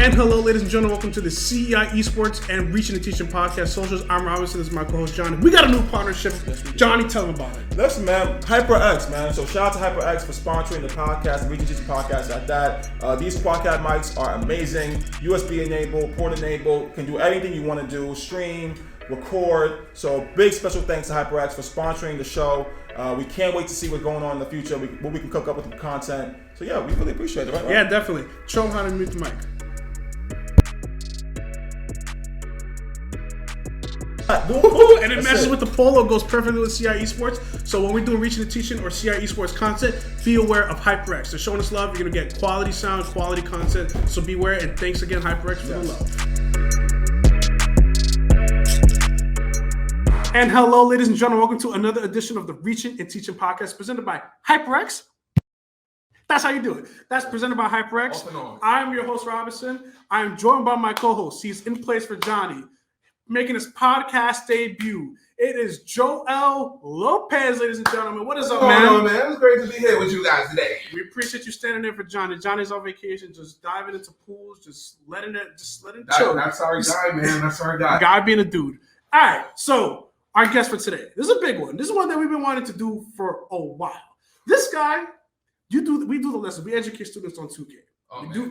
And hello, ladies and gentlemen. Welcome to the CEI Esports and Reachin and Teachin podcast socials. I'm Robinson. This is my co-host, Johnny. We got a new partnership. Johnny, tell them about it. Listen, man, HyperX, man. So shout out to HyperX for sponsoring the podcast, the Reachin Teachin podcast at that. These podcast mics are amazing. USB enabled, port enabled, can do anything you want to do, stream, record. So big special thanks to HyperX for sponsoring the show. We can't wait to see what's going on in the future, what we can cook up with the content. So yeah, we really appreciate it, right? Yeah, definitely. Show them how to mute the mic. And it matches with the polo, goes perfectly with CI Esports. So when we're doing Reachin and Teachin or CI Esports content, be aware of HyperX. They're showing us love. You're going to get quality sound, quality content. So beware, and thanks again, HyperX, for the love. And hello, ladies and gentlemen. Welcome to another edition of the Reachin and Teachin podcast presented by HyperX. That's how you do it. That's presented by HyperX. I'm your host, Robinson. I'm joined by my co-host. He's in place for Johnny, making his podcast debut. It is Joel Lopez, ladies and gentlemen. What is up, man? What's going on, man? It's great to be here with you guys today. We appreciate you standing in for Johnny. Johnny's on vacation, just diving into pools, just letting it chill. That's our guy, man. That's our guy. Guy being a dude. All right, so our guest for today. This is a big one. This is one that we've been wanting to do for a while. This guy, we do the lesson. We educate students on 2K.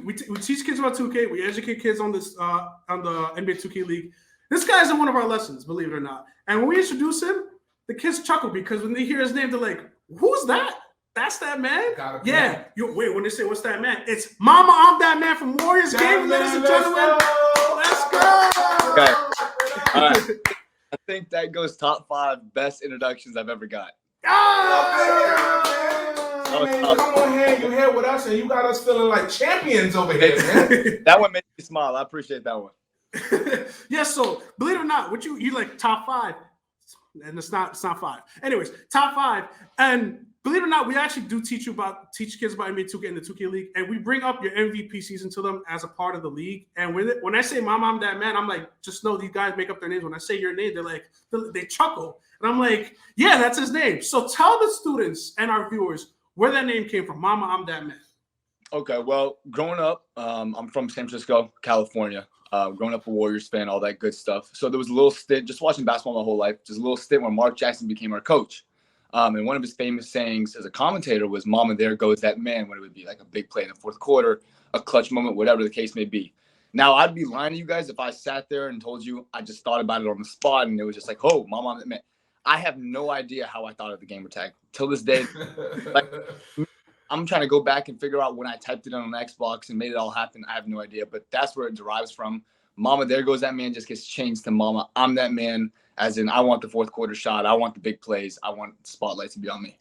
We teach kids about 2K. We educate kids on this on the NBA 2K League. This guy's in one of our lessons, believe it or not. And when we introduce him, the kids chuckle because when they hear his name, they're like, "Who's that? That's that man?" Yeah. Wait, when they say, "What's that man?" It's Mama, I'm that man from Warriors Game, ladies and gentlemen. Let's go. Okay. All right. I think that goes top 5 best introductions I've ever got. Come on here, you here with us, and you got us feeling like champions over here, man. That one made me smile. I appreciate that one. Yeah, so believe it or not, what you like top 5, and it's not 5. Anyways, top 5, and believe it or not, we actually do teach kids about NBA 2K and the 2K League, and we bring up your MVP season to them as a part of the league. And when I say Mama, I'm that man, I'm like, just know these guys make up their names. When I say your name, they're like, they chuckle, and I'm like, yeah, that's his name. So tell the students and our viewers where that name came from. Mama, I'm that man. Okay, well, growing up, I'm from San Francisco, California. Growing up a Warriors fan, all that good stuff. So there was a little stint, just watching basketball my whole life, just a little stint where Mark Jackson became our coach. And one of his famous sayings as a commentator was, "Mama, there goes that man," when it would be like a big play in the fourth quarter, a clutch moment, whatever the case may be. Now, I'd be lying to you guys if I sat there and told you I just thought about it on the spot and it was just like, "Oh, Mama, I'm that man." I have no idea how I thought of the gamer tag. Till this day, like, I'm trying to go back and figure out when I typed it on Xbox and made it all happen. I have no idea, but that's where it derives from. Mama, there goes that man, just gets changed to Mama, I'm that man, as in I want the fourth quarter shot. I want the big plays. I want the spotlight to be on me.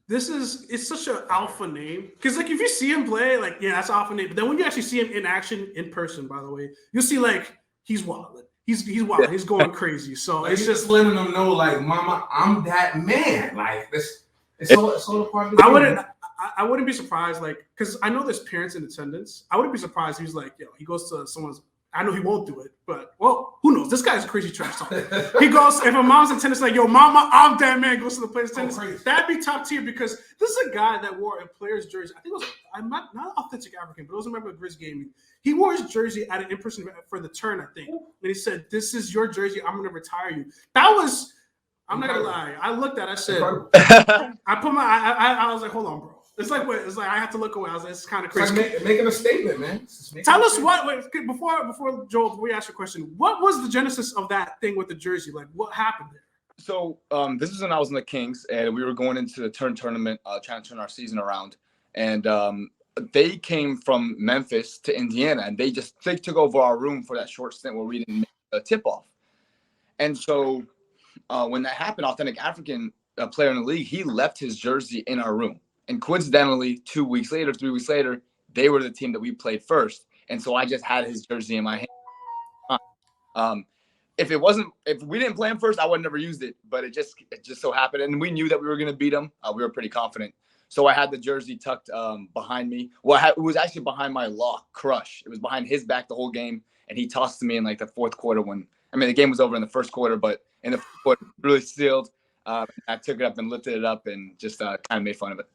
It's such an alpha name. Because, like, if you see him play, like, yeah, that's an alpha name. But then when you actually see him in action, in person, by the way, you'll see, like, he's wild. He's wild. He's going crazy. So like, it's just letting them know, like, Mama, I'm that man. Like, it's all a part of the game. I wouldn't be surprised, like, because I know there's parents in attendance. I wouldn't be surprised if he's like, yo, he goes to someone's. I know he won't do it, but, well, who knows? This guy's a crazy trash talker. He goes, if a mom's in tennis, like, yo, Mama, I'm that man, goes to the player's tennis. That'd be top tier because this is a guy that wore a player's jersey. I think it was, I'm not authentic African, but it was a member of Grizz Gaming. He wore his jersey at an in-person event for the turn, I think. And he said, "This is your jersey. I'm going to retire you." That was, I'm not going to lie. I looked at it, I said, I was like, hold on, bro. It's like I have to look away. I was like, it's kind of crazy. It's like making a statement, man. Tell us before Joel, we ask you a question. What was the genesis of that thing with the jersey? Like, what happened there? So this was when I was in the Kings, and we were going into the tournament, trying to turn our season around. And they came from Memphis to Indiana, and they took over our room for that short stint where we didn't make a tip-off. And so when that happened, Authentic African, player in the league, he left his jersey in our room. And coincidentally, 3 weeks later, they were the team that we played first. And so I just had his jersey in my hand. If we didn't play him first, I would have never used it. But it just so happened. And we knew that we were going to beat them. We were pretty confident. So I had the jersey tucked behind me. Well, it was actually behind my lock, Crush. It was behind his back the whole game. And he tossed to me in like the fourth quarter the game was over in the first quarter, but in the fourth quarter, really sealed. I took it up and lifted it up and just kind of made fun of it.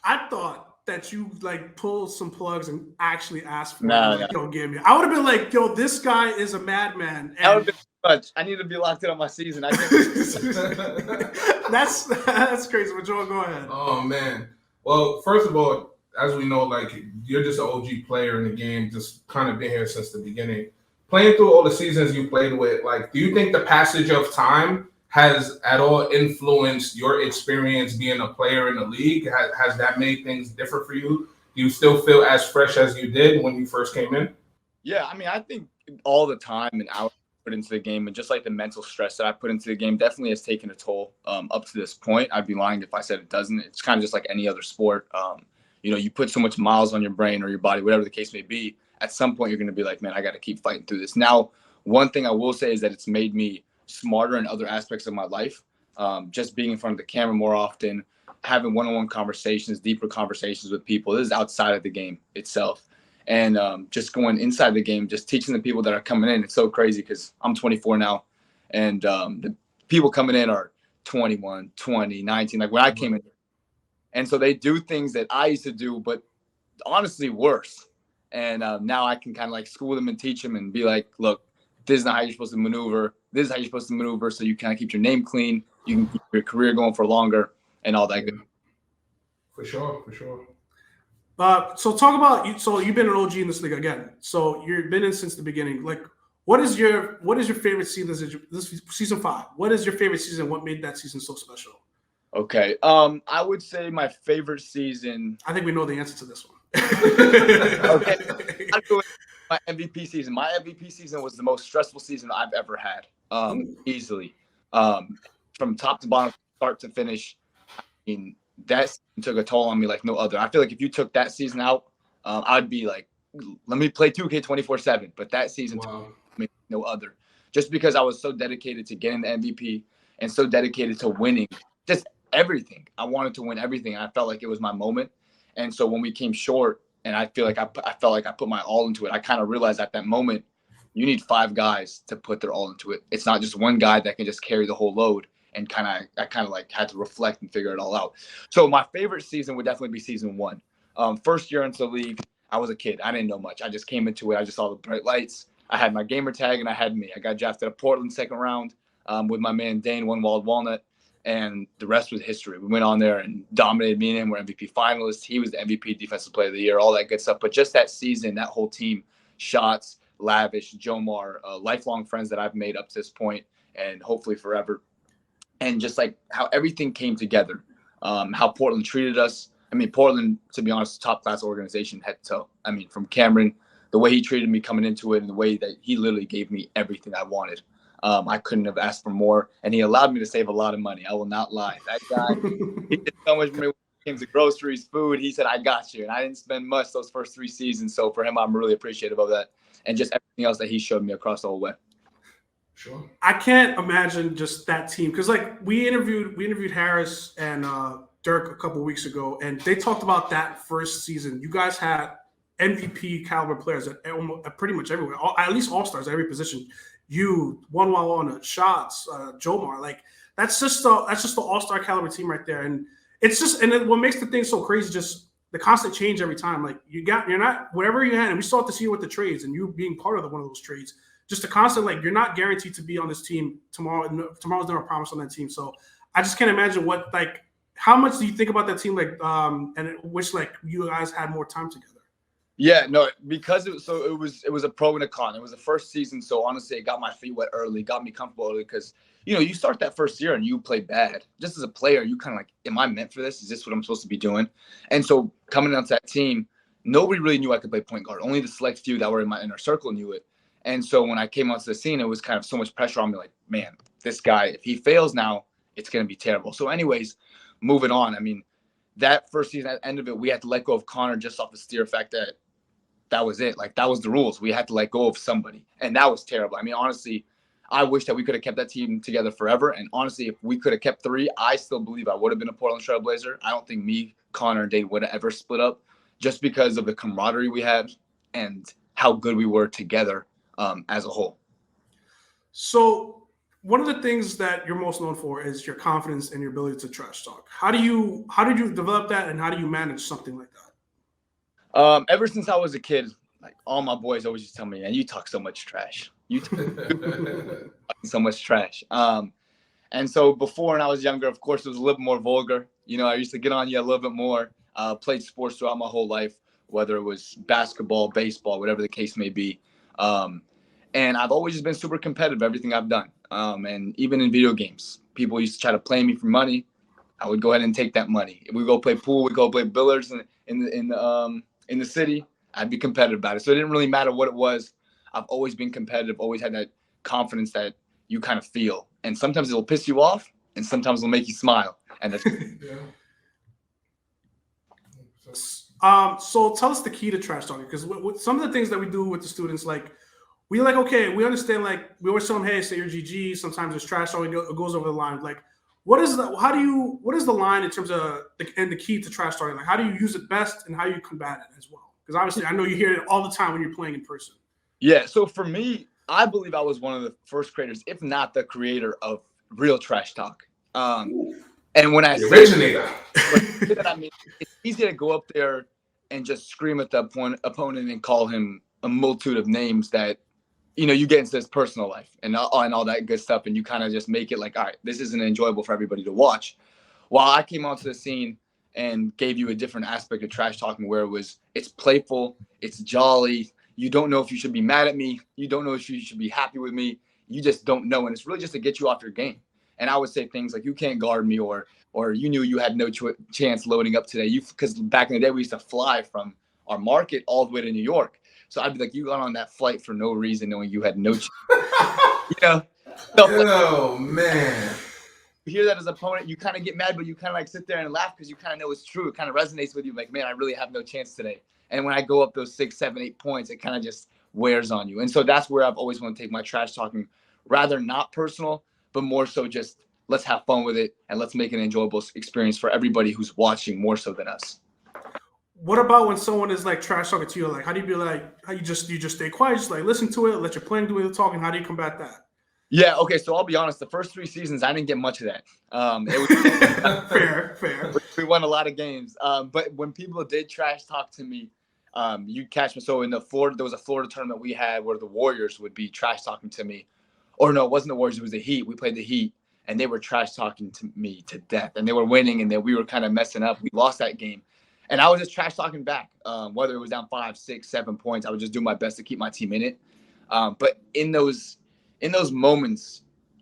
I thought that you like pull some plugs and actually ask for No, it. Like, yo, give me. I would have been like, yo, this guy is a madman. That would have been too much. I need to be locked in on my season. I that's crazy. But Joel, go ahead. Oh man. Well, first of all, as we know, like you're just an OG player in the game, just kind of been here since the beginning. Playing through all the seasons you played with, like, do you think the passage of time has at all influenced your experience being a player in the league? Has that made things different for you? Do you still feel as fresh as you did when you first came in? Yeah, I mean, I think all the time and hours put into the game, and just like the mental stress that I put into the game, definitely has taken a toll up to this point. I'd be lying if I said it doesn't. It's kind of just like any other sport. You put so much miles on your brain or your body, whatever the case may be. At some point, you're going to be like, man, I got to keep fighting through this. Now, one thing I will say is that it's made me smarter in other aspects of my life. Just being in front of the camera more often, having one-on-one conversations, deeper conversations with people. This is outside of the game itself. And just going inside the game, just teaching the people that are coming in. It's so crazy because I'm 24 now, and the people coming in are 21, 20, 19, like when I came in. And so they do things that I used to do, but honestly worse. And now I can kind of like school them and teach them and be like, look, this is not how you're supposed to maneuver. This is how you're supposed to maneuver so you kind of keep your name clean. You can keep your career going for longer and all that good. For sure. So talk about you. So you've been an OG in this league again. So you've been in since the beginning. Like, what is your favorite season? This season 5. What is your favorite season? What made that season so special? Okay. I would say my favorite season. I think we know the answer to this one. Okay. I'd go with my MVP season. My MVP season was the most stressful season I've ever had. Easily. From top to bottom, start to finish. I mean, that season took a toll on me like no other. I feel like if you took that season out, I'd be like, let me play 2K 24/7. But that season took me no other. Just because I was so dedicated to getting the MVP and so dedicated to winning just everything. I wanted to win everything. And I felt like it was my moment. And so when we came short, and I feel like I felt like I put my all into it, I kind of realized at that moment, you need 5 guys to put their all into it. It's not just one guy that can just carry the whole load. And I kind of like had to reflect and figure it all out. So my favorite season would definitely be season 1. First year into the league, I was a kid. I didn't know much. I just came into it. I just saw the bright lights. I had my gamer tag and I had me. I got drafted to Portland second round with my man Dane, One Wild Walnut. And the rest was history. We went on there and dominated. Me and him were MVP finalists. He was the MVP Defensive Player of the Year, all that good stuff. But just that season, that whole team, Shots, Lavish, Jomar, lifelong friends that I've made up to this point and hopefully forever. And just like how everything came together, how Portland treated us. I mean, Portland, to be honest, top class organization head to toe. I mean, from Cameron, the way he treated me coming into it and the way that he literally gave me everything I wanted. I couldn't have asked for more, and he allowed me to save a lot of money. I will not lie. That guy, he did so much for me when it came to groceries, food. He said, I got you. And I didn't spend much those first 3 seasons. So for him, I'm really appreciative of that. And just everything else that he showed me across the whole way. Sure. I can't imagine just that team. Because like we interviewed Harris and Dirk a couple of weeks ago, and they talked about that first season. You guys had MVP caliber players at pretty much everywhere, at least all-stars at every position. You, One Wild Walnut, Shots, Jomar, like that's just the all-star caliber team right there. And it's just, and then what makes the thing so crazy, just the constant change every time. Like you're not whatever you had, and we saw it this year with the trades, and you being part of one of those trades. Just the constant, like you're not guaranteed to be on this team tomorrow. Tomorrow's never promised on that team. So I just can't imagine how much do you think about that team, like, and wish like you guys had more time together. Yeah, no, because it was a pro and a con. It was the first season, so honestly, it got my feet wet early, got me comfortable early because, you start that first year and you play bad. Just as a player, you kind of like, am I meant for this? Is this what I'm supposed to be doing? And so coming onto that team, nobody really knew I could play point guard. Only the select few that were in my inner circle knew it. And so when I came onto the scene, it was kind of so much pressure on me, like, man, this guy, if he fails now, it's going to be terrible. So anyways, moving on. I mean, that first season, at the end of it, we had to let go of Connor just off the steer fact that was it. Like, that was the rules. We had to let go of somebody. And that was terrible. I mean, honestly, I wish that we could have kept that team together forever. And honestly, if we could have kept 3, I still believe I would have been a Portland Trailblazer. I don't think me, Connor, and Dane would have ever split up just because of the camaraderie we had and how good we were together as a whole. So one of the things that you're most known for is your confidence and your ability to trash talk. How did you develop that, and how do you manage something like that? Ever since I was a kid, like all my boys always just tell me, "Man, you talk so much trash. You talk so much trash." And so before, when I was younger, of course, it was a little more vulgar. You know, I used to get on you a little bit more. Played sports throughout my whole life, whether it was basketball, baseball, whatever the case may be. And I've always just been super competitive, everything I've done. And even in video games, people used to try to play me for money. I would go ahead and take that money. If we go play pool, we go play billiards in the city, I'd be competitive about it. So it didn't really matter what it was. I've always been competitive, always had that confidence that you kind of feel. And sometimes it'll piss you off, and sometimes it'll make you smile. And that's So tell us the key to trash talking, because some of the things that we do with the students, like we like, okay, we understand, like we always tell them, hey, say your GG. Sometimes there's trash talking, it goes over the line. Like, what is the line in terms of the key to trash talking? Like, how do you use it best, and how do you combat it as well? Because obviously, I know you hear it all the time when you're playing in person. Yeah. So for me, I believe I was one of the first creators, if not the creator, of real trash talk. And when I originator, I mean, it's easy to go up there and just scream at the opponent and call him a multitude of names that, you know, you get into his personal life and all that good stuff, and you kind of just make it like, all right, this isn't enjoyable for everybody to watch. While I came onto the scene and gave you a different aspect of trash talking, where it's playful, it's jolly. You don't know if you should be mad at me. You don't know if you should be happy with me. You just don't know. And it's really just to get you off your game. And I would say things like, you can't guard me, or you knew you had no chance loading up today. Because back in the day, we used to fly from our market all the way to New York. So I'd be like, you got on that flight for no reason, knowing you had no chance. You know? Oh, man. You hear that as an opponent, you kind of get mad, but you kind of like sit there and laugh because you kind of know it's true. It kind of resonates with you. Like, man, I really have no chance today. And when I go up those 6, 7, 8 points, it kind of just wears on you. And so that's where I've always wanted to take my trash talking, rather not personal, but more so just let's have fun with it and let's make an enjoyable experience for everybody who's watching, more so than us. What about when someone is like trash talking to you? Like, how do you be like, how you just stay quiet, just like listen to it, let your playing do the talking? How do you combat that? Yeah, okay, so I'll be honest, the first 3 seasons, I didn't get much of that. Fair. We won a lot of games. But when people did trash talk to me, you'd catch me. So there was a Florida tournament we had where the Warriors would be trash talking to me. Or no, it wasn't the Warriors, it was the Heat. We played the Heat, and they were trash talking to me to death. And they were winning, and then we were kind of messing up. We lost that game. And I was just trash talking back. Whether it was down 5, 6, 7 points, I would just do my best to keep my team in it. But in those moments,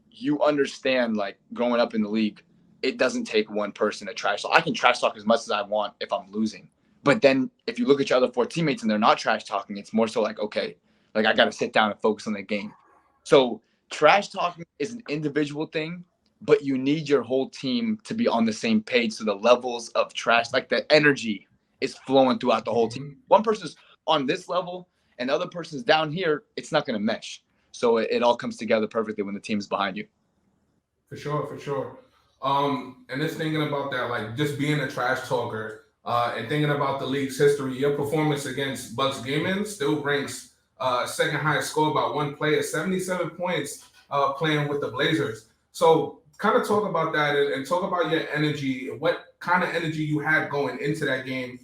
you understand, like, growing up in the league, it doesn't take one person to trash talk. I can trash talk as much as I want if I'm losing. But then if you look at your other 4 teammates and they're not trash talking, it's more so like, okay, like I got to sit down and focus on the game. So trash talking is an individual thing, but you need your whole team to be on the same page. So the levels of trash, like the energy is flowing throughout the whole team. One person's on this level and the other person's down here, it's not going to mesh. So it all comes together perfectly when the team's behind you. For sure. And just thinking about that, like just being a trash talker and thinking about the league's history, your performance against Bucks Gaming still ranks second highest score by one player, 77 points playing with the Blazers. So kind of talk about that and talk about your energy, what kind of energy you had going into that game,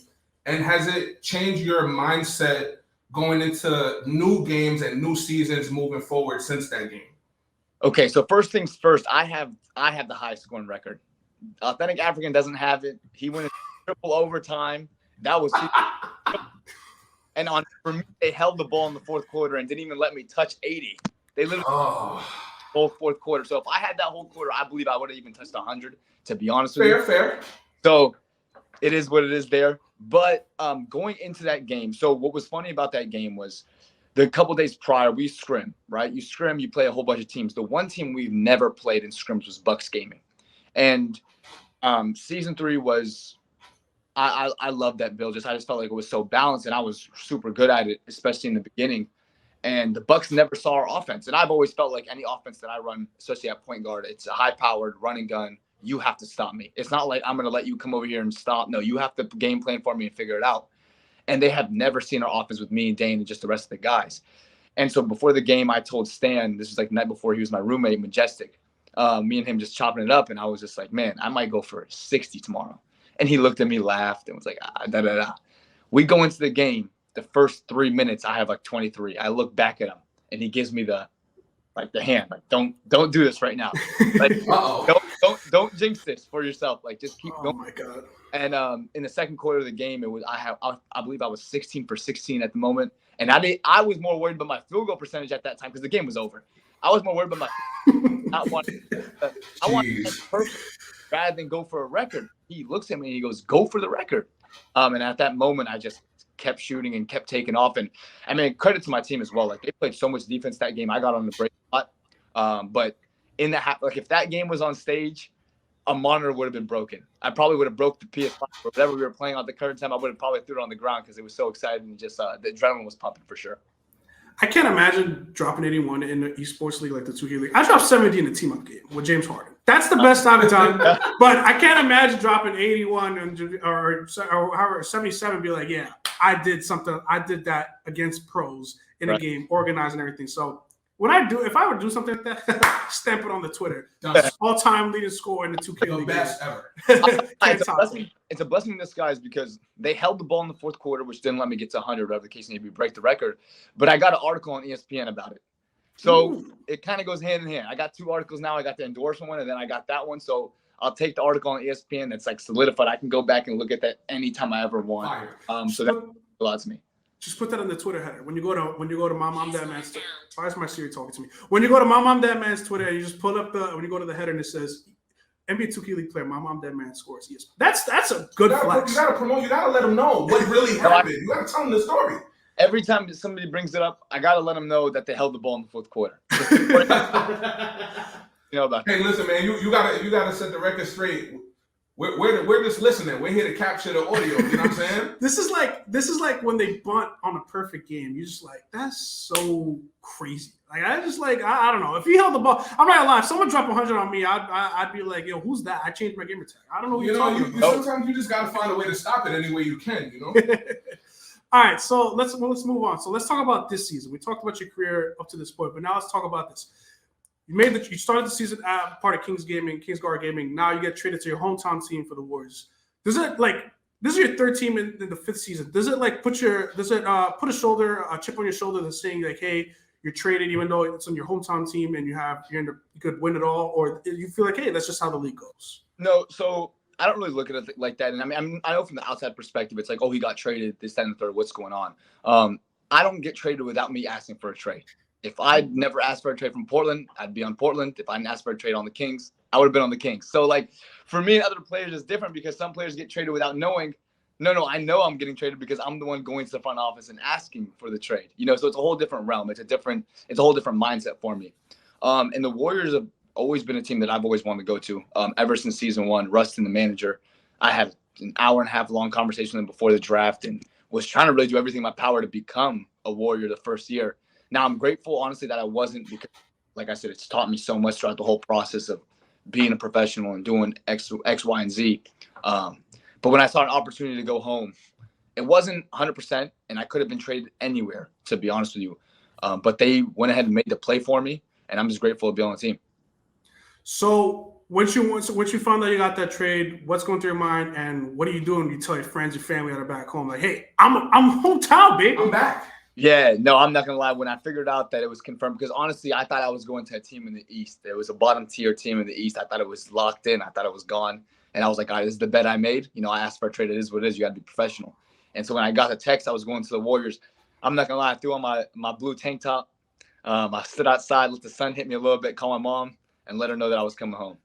and has it changed your mindset going into new games and new seasons moving forward since that game? Okay, so first things first, I have the highest scoring record. Authentic African doesn't have it. He went in triple overtime. That was and for me, they held the ball in the fourth quarter and didn't even let me touch 80. They literally whole fourth quarter. So if I had that whole quarter, I believe I would have even touched 100, to be honest with you. Fair. So it is what it is there. But going into that game, so what was funny about that game was the couple days prior, we scrim, right? You scrim, you play a whole bunch of teams. The one team we've never played in scrims was Bucks Gaming. And season 3 was I loved that build. I just felt like it was so balanced, and I was super good at it, especially in the beginning. And the Bucks never saw our offense. And I've always felt like any offense that I run, especially at point guard, it's a high-powered running gun. You have to stop me. It's not like I'm going to let you come over here and stop. No, you have to game plan for me and figure it out. And they have never seen our offense with me and Dane and just the rest of the guys. And so before the game, I told Stan, this was like the night before, he was my roommate, Majestic. Me and him just chopping it up. And I was just like, man, I might go for 60 tomorrow. And he looked at me, laughed, and was like, da. We go into the game. The first 3 minutes, I have like 23. I look back at him, and he gives me the hand. Like, don't do this right now. Like, don't jinx this for yourself. Like, just keep going. Oh my God. And in the second quarter of the game, it was I believe I was 16 for 16 at the moment, and I was more worried about my field goal percentage at that time because the game was over. I was more worried about I wanted perfect rather than go for a record. He looks at me and he goes, "Go for the record." And at that moment, I just kept shooting and kept taking off. And I mean, credit to my team as well. Like, they played so much defense that game. I got on the break a lot. But in the like, if that game was on stage, a monitor would have been broken. I probably would have broke the PS5 or whatever we were playing at the current time. I would have probably threw it on the ground because it was so exciting. And just the adrenaline was pumping for sure. I can't imagine dropping 81 in the Esports League, like the 2K League. I dropped 70 in the team-up game with James Harden. That's the best I've done. But I can't imagine dropping 81 or 77 and be like, yeah, I did something. I did that against pros in a game, organizing everything. So if I would do something like that, stamp it on the Twitter. All-time leading score in the 2K League. The best ever. It's a blessing in disguise because they held the ball in the fourth quarter, which didn't let me get to 100, whatever the case may be, break the record. But I got an article on ESPN about it. So it kind of goes hand in hand. I got 2 articles now. I got the endorsement one, and then I got that one. So I'll take the article on ESPN that's like solidified. I can go back and look at that anytime I ever want. So that allows me. Just put that in the Twitter header. When you go to MamaImDatMan's Twitter. Why is my Siri talking to me? When you go to MamaImDatMan's Twitter, you just pull up when you go to the header and it says NBA 2K League player MamaImDatMan scores. Yes, that's a good flex. You gotta promote. You gotta let them know what really happened. You gotta tell them the story. Every time somebody brings it up, I gotta let them know that they held the ball in the fourth quarter. About hey, listen, man, you gotta set the record straight. We're just listening. We're here to capture the audio. You know what I'm saying? This is like when they bunt on a perfect game. You're just like, that's so crazy. Like, I just like, I don't know. If he held the ball, I'm not gonna lie. If someone dropped 100 on me, I'd be like, yo, who's that? I changed my gamer tag. I don't know who you're talking about. Sometimes you just gotta find a way to stop it any way you can. You know. All right, so let's move on. So let's talk about this season. We talked about your career up to this point, but now let's talk about this. You started the season at part of Kingsguard Gaming. Now you get traded to your hometown team for the Warriors. Does it this is your third team in the 5th season? Does it put a chip on your shoulder that's saying like, hey, you're traded even though it's on your hometown team and you could win it all, or you feel like, hey, that's just how the league goes? No, so I don't really look at it like that. And I know from the outside perspective, it's like, oh, he got traded, this, that, and the third. What's going on? I don't get traded without me asking for a trade. If I'd never asked for a trade from Portland, I'd be on Portland. If I didn't ask for a trade on the Kings, I would have been on the Kings. So, like, for me and other players, it's different because some players get traded without knowing. No, I know I'm getting traded because I'm the one going to the front office and asking for the trade. So it's a whole different realm. It's a whole different mindset for me. And the Warriors have always been a team that I've always wanted to go to. Ever since season 1, Rustin, the manager, I had an hour and a half long conversation with him before the draft and was trying to really do everything in my power to become a Warrior the first year. Now, I'm grateful, honestly, that I wasn't because, like I said, it's taught me so much throughout the whole process of being a professional and doing X, Y, and Z. But when I saw an opportunity to go home, it wasn't 100%, and I could have been traded anywhere, to be honest with you. But they went ahead and made the play for me, and I'm just grateful to be on the team. So once you found out you got that trade, what's going through your mind, and what are you doing when you tell your friends and family that are back home? Like, hey, I'm hometown, baby. I'm back. Yeah, no, I'm not going to lie. When I figured out that it was confirmed, because honestly, I thought I was going to a team in the East. It was a bottom tier team in the East. I thought it was locked in. I thought it was gone. And I was like, all right, this is the bet I made. I asked for a trade. It is what it is. You got to be professional. And so when I got the text, I was going to the Warriors. I'm not going to lie. I threw on my blue tank top. I stood outside, let the sun hit me a little bit, call my mom, and let her know that I was coming home.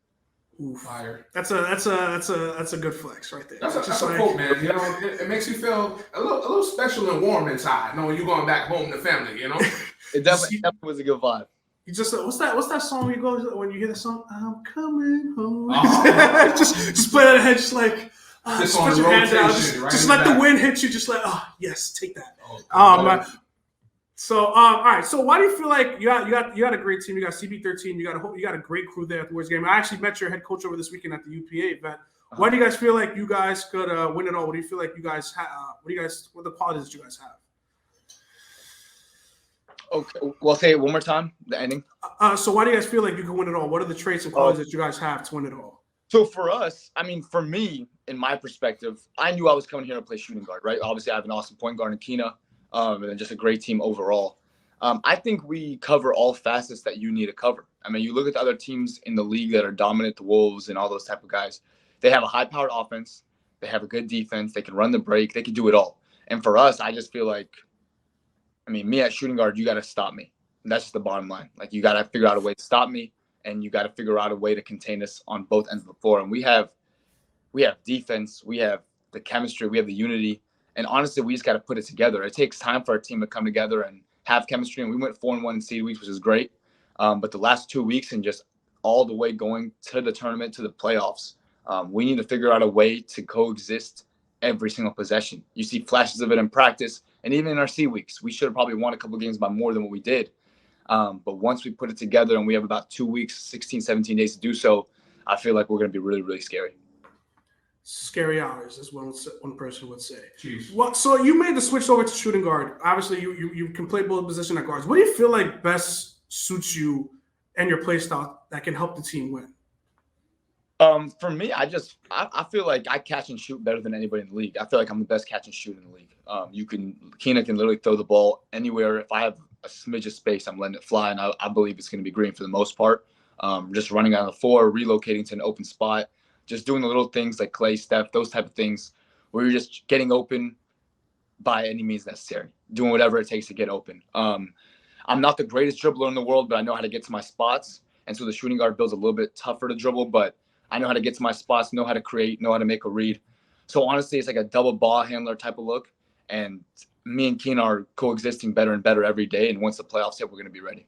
Ooh, fire! That's a good flex right there. That's a quote, man. It makes you feel a little special and warm inside, knowing you're going back home to family. It definitely was a good vibe. You just what's that song you go when you hear the song? I'm coming home. Oh. just play that ahead, just like just on your hand out, just let the wind hit you. Just like yes, take that. Oh, So, all right. So, why do you feel like you got a great team? You got CB13. You got a great crew there at the Warriors game. I actually met your head coach over this weekend at the UPA event. Why do you guys feel like you guys could win it all? What do you feel like you guys have? What are the qualities that you guys have? Okay, well, say it one more time. The ending. So, why do you guys feel like you can win it all? What are the traits and qualities that you guys have to win it all? So for us, I mean, for me, in my perspective, I knew I was coming here to play shooting guard, right? Obviously, I have an awesome point guard in Keena, and then just a great team overall. I think we cover all facets that you need to cover. I mean, you look at the other teams in the league that are dominant, the Wolves and all those type of guys. They have a high-powered offense. They have a good defense. They can run the break. They can do it all. And for us, I just feel like, I mean, me at shooting guard, you got to stop me. And that's just the bottom line. Like, you got to figure out a way to stop me, and you got to figure out a way to contain us on both ends of the floor. And we have defense, we have the chemistry, we have the unity, and honestly, we just got to put it together. It takes time for our team to come together and have chemistry. And we went 4-1 in seed weeks, which is great. But the last 2 weeks and just all the way going to the tournament, to the playoffs, we need to figure out a way to coexist every single possession. You see flashes of it in practice, and even in our seed weeks, we should have probably won a couple games by more than what we did. But once we put it together and we have about 2 weeks, 16, 17 days to do so, I feel like we're going to be really, really scary. Scary hours, as one person would say. Jeez. Well, so you made the switch over to shooting guard. Obviously, you can play both position at guards. What do you feel like best suits you and your play style that can help the team win? For me, I feel like I catch and shoot better than anybody in the league. I feel like I'm the best catch and shoot in the league. Keena can literally throw the ball anywhere. If I have a smidge of space, I'm letting it fly, and I believe it's going to be green for the most part. Just running out of the floor, relocating to an open spot, just doing the little things like Clay, Steph, those type of things where you're just getting open by any means necessary, doing whatever it takes to get open. I'm not the greatest dribbler in the world, but I know how to get to my spots. And so the shooting guard build's a little bit tougher to dribble, but I know how to get to my spots, know how to create, know how to make a read. So honestly, it's like a double ball handler type of look. And me and Keena are coexisting better and better every day. And once the playoffs hit, we're going to be ready.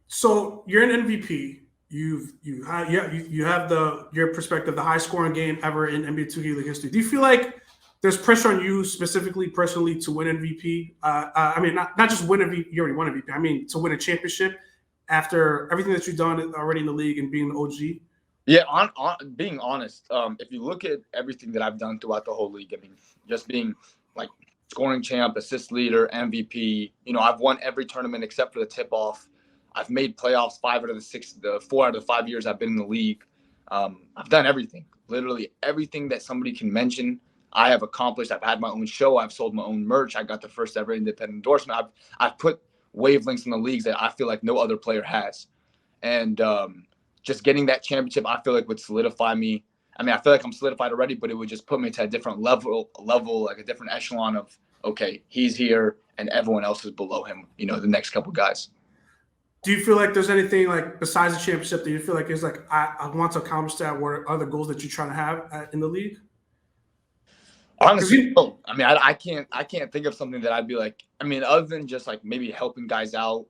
So you're an MVP. You have your perspective, the high scoring game ever in NBA 2K League history. Do you feel like there's pressure on you specifically, personally, to win MVP? I mean, not just win MVP. You already won MVP. I mean, to win a championship after everything that you've done already in the league and being an OG. Yeah, being honest, if you look at everything that I've done throughout the whole league, I mean, just being like scoring champ, assist leader, MVP. You know, I've won every tournament except for the tip-off. I've made playoffs 4 out of the 5 years I've been in the league. I've done everything, literally everything that somebody can mention. I have accomplished. I've had my own show. I've sold my own merch. I got the first ever independent endorsement. I've put wavelengths in the leagues that I feel like no other player has. And just getting that championship, I feel like would solidify me. I mean, I feel like I'm solidified already, but it would just put me to a different level, like a different echelon of, okay, he's here and everyone else is below him, you know, the next couple guys. Do you feel like there's anything like besides the championship that you feel like is like, I want to accomplish that? What are the goals that you're trying to have in the league? Honestly, I mean, I can't think of something that I'd be like, I mean, other than just like maybe helping guys out,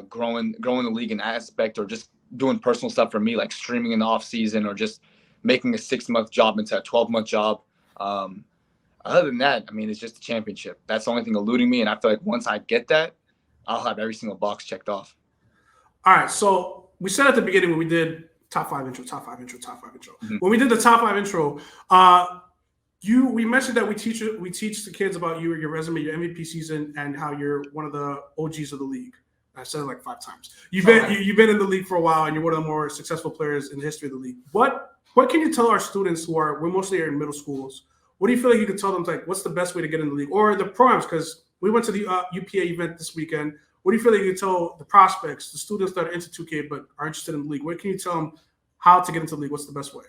growing the league in aspect, or just doing personal stuff for me, like streaming in the off season, or just making a 6-month job into a 12-month job. Other than that, I mean, it's just the championship. That's the only thing eluding me. And I feel like once I get that, I'll have every single box checked off. All right. So we said at the beginning when we did top five intro. Mm-hmm. When we did the top 5 intro, we mentioned that we teach the kids about you, your resume, your MVP season, and how you're one of the OGs of the league. I said it like 5 times. You've been in the league for a while, and you're one of the more successful players in the history of the league. What can you tell our students we're mostly in middle schools? What do you feel like you could tell them, like, what's the best way to get in the league, or the programs? Because we went to the UPA event this weekend. What do you feel like you could tell the prospects, the students that are into 2K but are interested in the league? What can you tell them how to get into the league? What's the best way?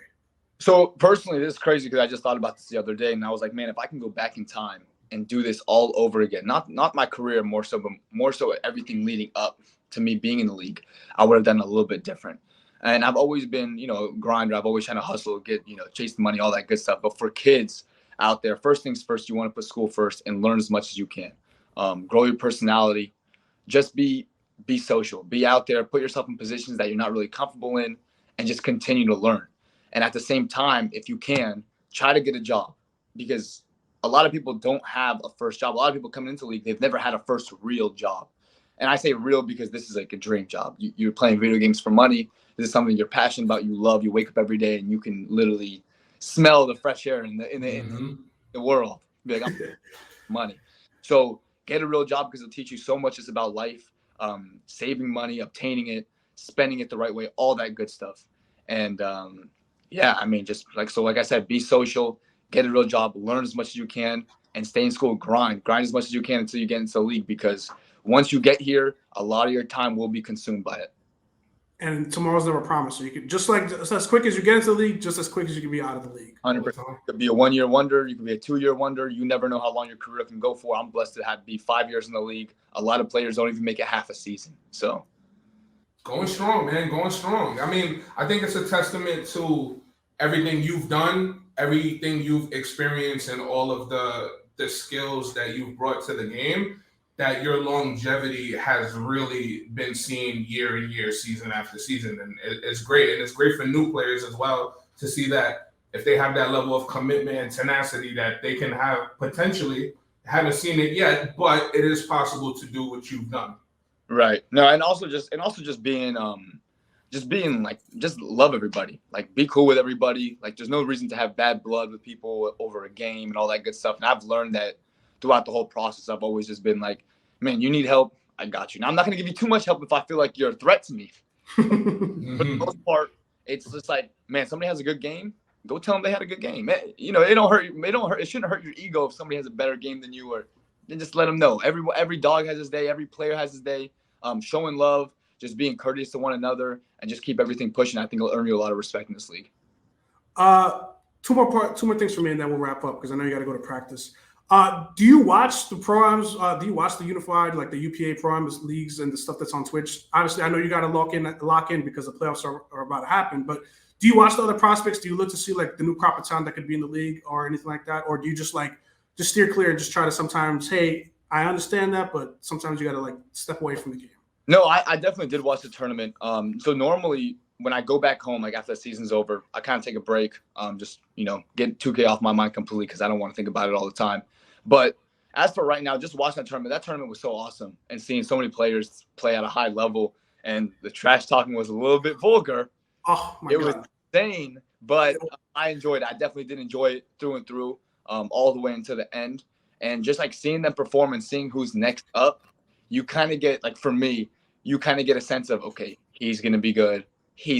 So personally, this is crazy because I just thought about this the other day, and I was like, man, if I can go back in time and do this all over again, not my career more so, but more so everything leading up to me being in the league, I would have done a little bit different. And I've always been, you know, grinder. I've always trying to hustle, get, you know, chase the money, all that good stuff. But for kids out there, first things first, you want to put school first and learn as much as you can. Grow your personality. Just be social. Be out there. Put yourself in positions that you're not really comfortable in, and just continue to learn. And at the same time, if you can, try to get a job, because a lot of people don't have a first job. A lot of people coming into the league, they've never had a first real job. And I say real because this is like a dream job. You're playing video games for money. This is something you're passionate about. You love. You wake up every day and you can literally smell the fresh air in the world. Be like, I'm money. So get a real job, because it'll teach you so much. It's about life, saving money, obtaining it, spending it the right way, all that good stuff. And yeah, I mean, just like I said, be social, get a real job, learn as much as you can, and stay in school, grind as much as you can until you get into the league, because once you get here, a lot of your time will be consumed by it. And tomorrow's never promised. So you could just as quick as you get into the league, just as quick as you can be out of the league. 100%. It could be a 1-year wonder. You could be a 2-year wonder. You never know how long your career can go for. I'm blessed to be 5 years in the league. A lot of players don't even make it half a season. So going strong, man. Going strong. I mean, I think it's a testament to everything you've done, everything you've experienced, and all of the skills that you've brought to the game, that your longevity has really been seen year in year, season after season. And it's great. And it's great for new players as well to see that if they have that level of commitment and tenacity, that they can have potentially, haven't seen it yet, but it is possible to do what you've done. Right. No, and also just being like, just love everybody. Like, be cool with everybody. Like, there's no reason to have bad blood with people over a game and all that good stuff. And I've learned that throughout the whole process. I've always just been like, man, you need help, I got you. Now, I'm not going to give you too much help if I feel like you're a threat to me. For the most part, it's just like, man, somebody has a good game, go tell them they had a good game. You know, it don't hurt. It shouldn't hurt your ego if somebody has a better game than you, or then just let them know. Every dog has his day. Every player has his day. Showing love, just being courteous to one another, and just keep everything pushing. I think it'll earn you a lot of respect in this league. Two more things for me, and then we'll wrap up because I know you got to go to practice. Do you watch the pro-ams? Do you watch the unified, like the UPA pro-ams leagues and the stuff that's on Twitch? Obviously, I know you got to lock in because the playoffs are about to happen. But do you watch the other prospects? Do you look to see like the new crop of talent that could be in the league or anything like that, or do you just steer clear and just try to sometimes, hey, I understand that, but sometimes you got to step away from the game? No, I definitely did watch the tournament. So normally when I go back home, like after the season's over, I kind of take a break, just, get 2K off my mind completely because I don't want to think about it all the time. But as for right now, just watching that tournament was so awesome, and seeing so many players play at a high level, and the trash talking was a little bit vulgar. Oh my God. It was insane, but I enjoyed it. I definitely did enjoy it through and through, all the way until the end. And just seeing them perform and seeing who's next up, you kind of get, for me, you kind of get a sense of, okay, he's going to be good.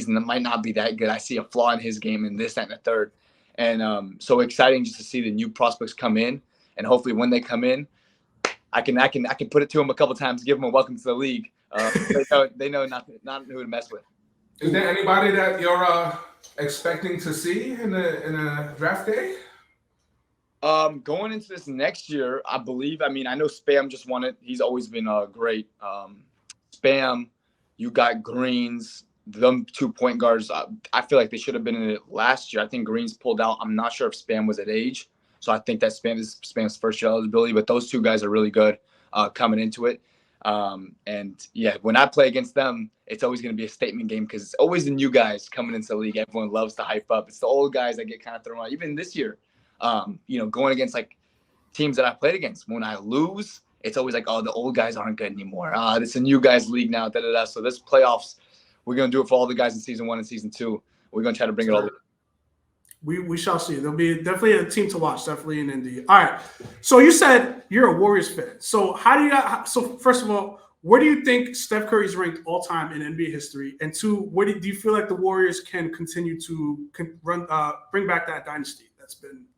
Might not be that good. I see a flaw in his game and this, that, and the third. And so exciting just to see the new prospects come in. And hopefully when they come in, I can put it to them a couple of times, give them a welcome to the league. They know not who to mess with. Is there anybody that you're expecting to see in a draft day? Going into this next year, I know Spam just won it. He's always been great. Spam, you got Greens, them 2 point guards. I feel like they should have been in it last year. I think Greens pulled out. I'm not sure if Spam was at age. So I think that Spam's first year eligibility, but those two guys are really good coming into it. And yeah, when I play against them, it's always going to be a statement game because it's always the new guys coming into the league. Everyone loves to hype up. It's the old guys that get kind of thrown out. Even this year, going against teams that I played against, when I lose, it's always oh, the old guys aren't good anymore. It's a new guys league now. So this playoffs, we're going to do it for all the guys in season 1 and season 2. We're going to try to bring it all the way. We shall see. There'll be definitely a team to watch, definitely in Indy. All right. So you said you're a Warriors fan. So so first of all, where do you think Steph Curry's ranked all time in NBA history? And 2, do you feel like the Warriors can continue to bring back that dynasty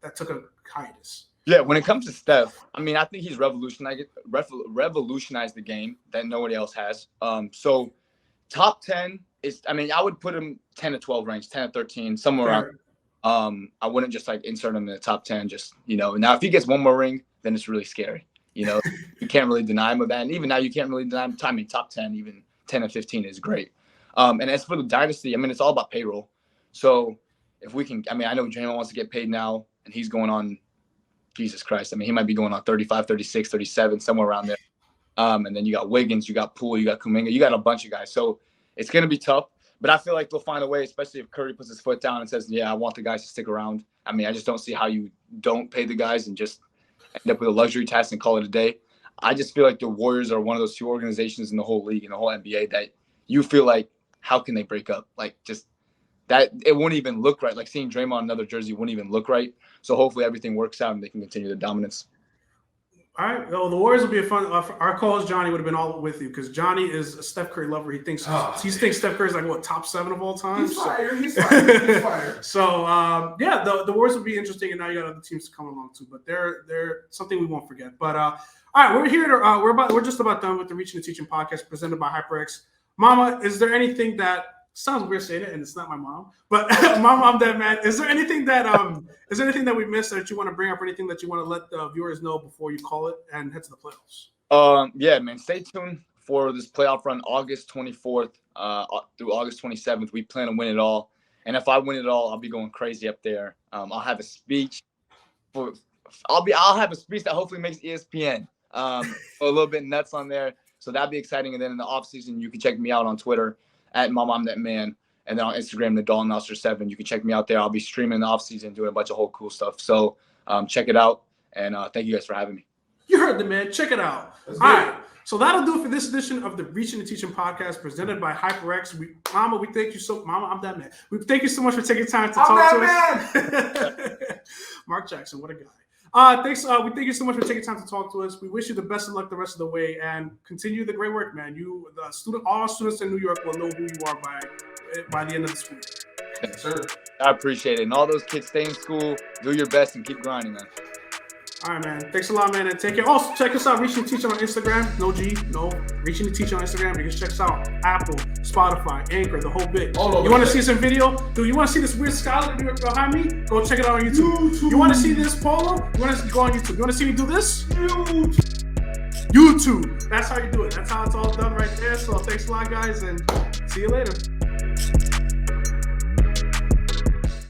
that took a hiatus? Yeah, when it comes to Steph, I think he's revolutionized the game that nobody else has. So top 10 is, I would put him 10 to 12 range, 10 to 13, somewhere around. I wouldn't just insert him in the top 10, now if he gets one more ring, then it's really scary. You can't really deny him of that. And even now you can't really deny him. Top 10, even 10 to 15 is great. And as for the dynasty, it's all about payroll. So if we can, I know Draymond wants to get paid now and he's going on, Jesus Christ. He might be going on 35, 36, 37, somewhere around there. And then you got Wiggins, you got Poole, you got Kuminga, you got a bunch of guys. So it's going to be tough. But I feel like they'll find a way, especially if Curry puts his foot down and says, yeah, I want the guys to stick around. I just don't see how you don't pay the guys and just end up with a luxury tax and call it a day. I just feel like the Warriors are one of those 2 organizations in the whole league, in the whole NBA, that you feel like, how can they break up? Just that it wouldn't even look right. Seeing Draymond in another jersey wouldn't even look right. So hopefully everything works out and they can continue their dominance. All right. Well, the Warriors will be a fun. Our co-host Johnny would have been all with you because Johnny is a Steph Curry lover. He thinks Steph Curry is like what, top 7 of all time. He's fired. He's fired. So yeah, the Warriors will be interesting, and now you got other teams to come along too. But they're something we won't forget. But all right, we're here to we're just about done with the Reachin and Teachin podcast presented by HyperX. Mama, is there anything that sounds weird saying it, and it's not my mom, but MamaImDatMan, is there anything that we missed that you want to bring up, or anything that you want to let the viewers know before you call it and head to the playoffs? Yeah, man, stay tuned for this playoff run, August 24th through August 27th. We plan to win it all, and if I win it all, I'll be going crazy up there. I'll have a speech I'll have a speech that hopefully makes ESPN a little bit nuts on there, so that'd be exciting. And then in the off season, you can check me out on Twitter at MamaImDatMan, and then on Instagram, Nidal Nasser 7. You can check me out there. I'll be streaming in the off season, doing a bunch of whole cool stuff. So check it out, and thank you guys for having me. You heard the man. Check it out. All right. So that'll do it for this edition of the Reachin and Teachin podcast presented by HyperX. Mama, we thank you so. Mama, I'm that man. We thank you so much for taking time to talk to us. Mark Jackson, what a guy. Thanks. We thank you so much for taking time to talk to us. We wish you the best of luck the rest of the way, and continue the great work, man. All our students in New York will know who you are by the end of the school. Yes, sir. I appreciate it. And all those kids, stay in school, do your best, and keep grinding, man. All right, man. Thanks a lot, man. And take care. Also, check us out, Reachin and Teachin on Instagram. No G, no. Reachin and Teachin on Instagram. You can check us out. Apple, Spotify, Anchor, the whole bit. You want to see some video? Dude, you want to see this weird scholar behind me? Go check it out on YouTube. You want to see this polo? You want to go on YouTube. You want to see me do this? YouTube. That's how you do it. That's how it's all done right there. So thanks a lot, guys, and see you later.